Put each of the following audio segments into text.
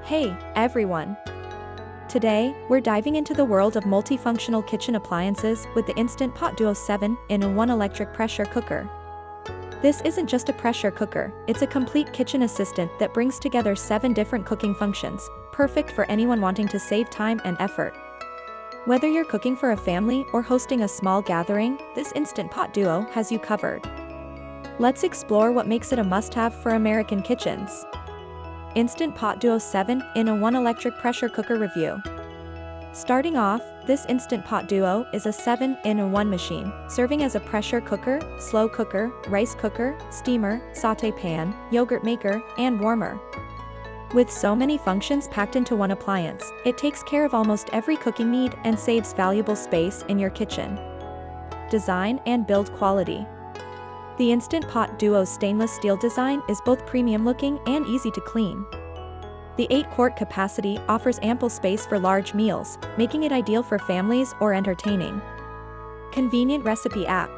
Hey, everyone! Today, we're diving into the world of multifunctional kitchen appliances with the Instant Pot Duo 7-in-1 electric pressure cooker. This isn't just a pressure cooker, it's a complete kitchen assistant that brings together 7 different cooking functions, perfect for anyone wanting to save time and effort. Whether you're cooking for a family or hosting a small gathering, this Instant Pot Duo has you covered. Let's explore what makes it a must-have for American kitchens. Instant Pot Duo 7-in-1 electric pressure cooker review. Starting off, this Instant Pot Duo is a 7-in-1 machine, serving as a pressure cooker, slow cooker, rice cooker, steamer, sauté pan, yogurt maker, and warmer. With so many functions packed into one appliance, it takes care of almost every cooking need and saves valuable space in your kitchen. Design and build quality. The Instant Pot Duo's stainless steel design is both premium-looking and easy to clean. The 8-quart capacity offers ample space for large meals, making it ideal for families or entertaining. Convenient recipe app.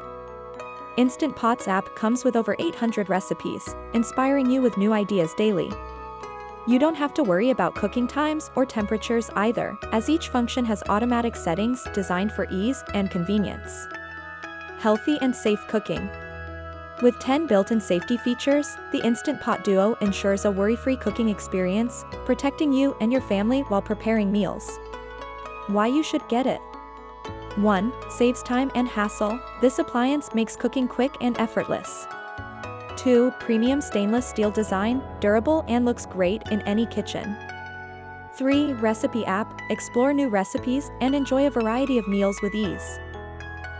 Instant Pot's app comes with over 800 recipes, inspiring you with new ideas daily. You don't have to worry about cooking times or temperatures either, as each function has automatic settings designed for ease and convenience. Healthy and safe cooking. With 10 built-in safety features, the Instant Pot Duo ensures a worry-free cooking experience, protecting you and your family while preparing meals. Why you should get it? 1. Saves time and hassle. This appliance makes cooking quick and effortless. 2. Premium stainless steel design, durable and looks great in any kitchen. 3. Recipe app. Explore new recipes and enjoy a variety of meals with ease.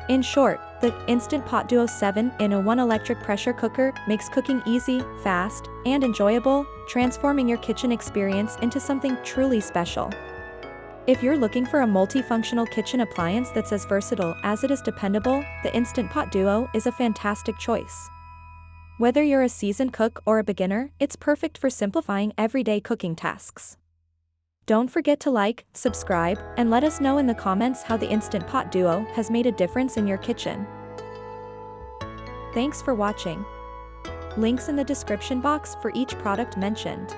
In short, the Instant Pot Duo 7-in-1 electric pressure cooker makes cooking easy, fast, and enjoyable, transforming your kitchen experience into something truly special. If you're looking for a multifunctional kitchen appliance that's as versatile as it is dependable, the Instant Pot Duo is a fantastic choice. Whether you're a seasoned cook or a beginner, it's perfect for simplifying everyday cooking tasks. Don't forget to like, subscribe, and let us know in the comments how the Instant Pot Duo has made a difference in your kitchen. Thanks for watching. Links in the description box for each product mentioned.